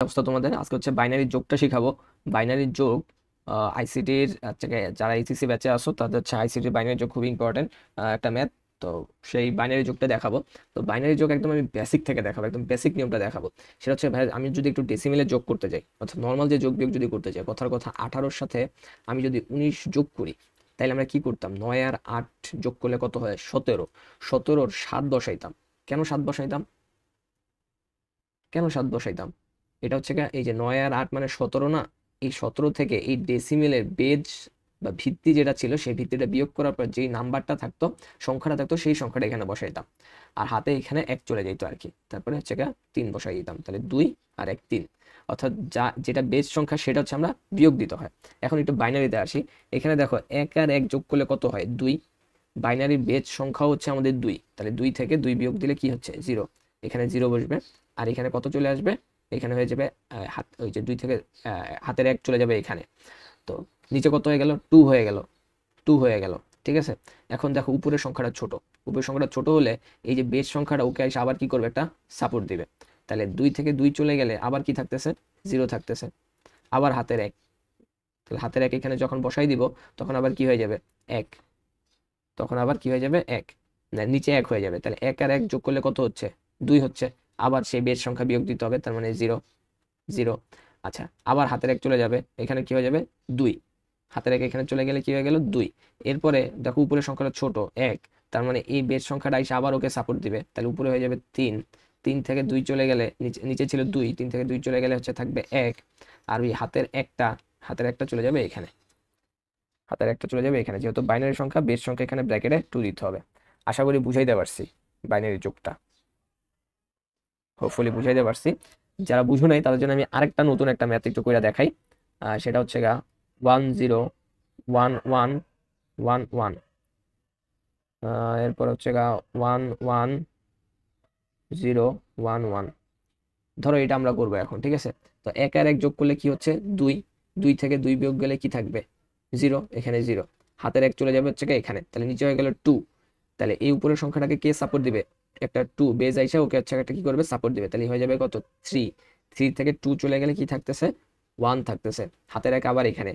অবস্থা তোমাদের? আজকে হচ্ছে বাইনারির যোগটা শিখাবো। বাইনারির যোগ আইসিটির যারা এইচএসসি ব্যাচে আসো তাদের হচ্ছে আইসিটির বাইনারি যোগ খুবই ইম্পর্টেন্ট একটা ম্যাথ। তো সেই বাইনারি যোগটা দেখাবো। তো বাইনারি যোগ একদম আমি বেসিক থেকে দেখাবো, একদম বেসিক নিয়মটা দেখাবো। সেটা হচ্ছে ভাই, আমি যদি একটু ডেসিমেলে যোগ করতে যাই, অর্থাৎ নর্মাল যে যোগ বিয়োগ যদি করতে চাই, কথার কথা 18-র সাথে আমি যদি 19 যোগ করি, তাইলে আমরা কি করতাম? 9 আর 8 যোগ করলে কত হয়? 17। 17-র 7 বসাইতাম। কেন 7 বসাইতাম? কেন 7 বসাইতাম? এটা হচ্ছে এই যে 9 আর 8 মানে 17 না? এই 17 থেকে এই ডেসিমেলের বেজ বা ভিত্তি যেটা ছিল সেই ভিত্তিটা বিয়োগ করার পর যেই নাম্বারটা থাকতো, সংখ্যাটা থাকতো, সেই সংখ্যাটা এখানে বসাইতাম। আর হাতে এখানে 1 চলে যেত আর কি। তারপরে হচ্ছে 3 বসাই দিতাম। তাহলে 2 আর 1 3। অর্থাৎ যেটা বেজ সংখ্যা সেটা হচ্ছে আমরা বিয়োগ দিতে হয়। এখন একটু বাইনারিতে আসি। এখানে দেখো 1 আর 1 যোগ করলে কত হয়? 2। বাইনারি বেজ সংখ্যা হচ্ছে আমাদের 2। তাহলে 2 থেকে 2 বিয়োগ দিলে কি হচ্ছে? 0। এখানে 0 বসবে। আর এখানে কত চলে আসবে? এখানে হয়ে যাবে হাত, ওই যে 2 থেকে হাতের 1 চলে যাবে এখানে। তো নিচে কত হয়ে গেল? 2 হয়ে গেল। 2 হয়ে গেল। ঠিক আছে। এখন দেখো উপরের সংখ্যাটা ছোট। উপরের সংখ্যাটা ছোট হলে এই যে বেজ সংখ্যাটা ওকে এসে আবার কি করবে? একটা সাপোর্ট দিবে। তাহলে 2 থেকে 2 চলে গেলে আবার কি থাকতেছে? 0 থাকতেছে। আবার হাতের 1। তাহলে হাতের 1 এখানে যখন বসাই দিব, তখন আবার কি হয়ে যাবে? 1। তখন আবার কি হয়ে যাবে? 1। না, নিচে 1 হয়ে যাবে। তাহলে 1 আর 1 যোগ করলে কত হচ্ছে? 2 হচ্ছে। আবার সেই বেজ সংখ্যা বিয়োগ দিতে হবে, তার মানে 0। 0। আচ্ছা, আবার হাতের 1 চলে যাবে, এখানে কি হয়ে যাবে? 2। হাতের 1 এখানে চলে গেলে কি হয়ে গেল? 2। এরপরে দেখো উপরের সংখ্যাটা ছোট, 1। তার মানে এই বেজ সংখ্যাটা এসে আবার ওকে সাপোর্ট দিবে। তাহলে উপরে হয়ে যাবে 3। 3 থেকে 2 চলে গেলে নিচে নিচে ছিল 2, 3 থেকে 2 চলে গেলে হচ্ছে থাকবে 1। আর ওই হাতের একটা চলে যাবে এখানে। হাতের একটা চলে যাবে এখানে, যেহেতু বাইনারি সংখ্যা, বেজ সংখ্যা এখানে ব্র্যাকেটে 2 দিতে হবে। আশা করি বুঝাইতে পারছি বাইনারি যোগটা। হোপফুলি বুঝাইতে পারছি। যারা বুঝো নাই তাদের জন্য আমি আরেকটা নতুন একটা ম্যাথ একটু করে দেখাই। সেটা হচ্ছে 10 11 11। এরপর হচ্ছে 11 0 11। ধরো এটা আমরা করবো এখন, ঠিক আছে? তো 1 আর 1 যোগ করলে কি হচ্ছে? 2। 2 থেকে 2 বিয়োগ গেলে কি থাকবে? 0। এখানে 0। হাতের 1 চলে যাবে হচ্ছে এখানে, তাহলে নিচে হয়ে গেল 2। তাহলে এই উপরের সংখ্যাটাকে কে সাপোর্ট দিবে? একটা 2 বেজ আইসা ওকে হচ্ছে একটা কি করবে? সাপোর্ট দিবে। তাহলে হয়ে যাবে কত? 3। 3 থেকে 2 চলে গেলে কি থাকতেছে? 1 থাকতেছে। হাতের 1 আবার এখানে।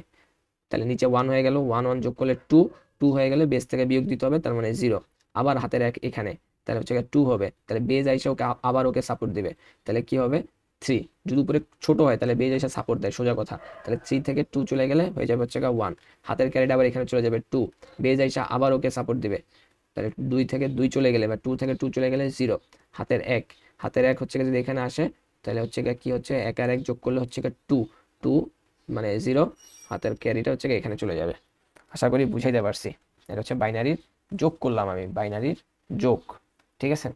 তাহলে নিচে 1 হয়ে গেল। 1 1 যোগ করলে 2। 2 হয়ে গেলে বেজ থেকে বিয়োগ দিতে হবে, তার মানে 0। আবার হাতের 1 এখানে। তাহলে হচ্ছে 2 হবে। তাহলে বেজ আইসা ওকে আবার ওকে সাপোর্ট দিবে। তাহলে কি হবে? 3। যদি উপরে ছোট হয় তাহলে বেজ এসে সাপোর্ট দেয়, সোজা কথা। তাহলে 3 থেকে 2 চলে গেলে হয়ে যাবে হচ্ছে 1। হাতের ক্যারিটা আবার এখানে চলে যাবে 2। বেজ আইসা আবার ওকে সাপোর্ট দিবে। তাহলে 2 থেকে 2 চলে গেলে বা 2 থেকে 2 চলে গেলে 0। হাতের 1। হাতের 1 হচ্ছে যদি এখানে আসে, তাহলে হচ্ছে কি হচ্ছে? 1 আর 1 যোগ করলে হচ্ছে 2। 2 মানে 0। হাতের ক্যারিটা হচ্ছে এখানে চলে যাবে। আশা করি বুঝাইতে পারছি। এটা হচ্ছে বাইনারির যোগ করলাম আমি, বাইনারির যোগ। ঠিক আছে।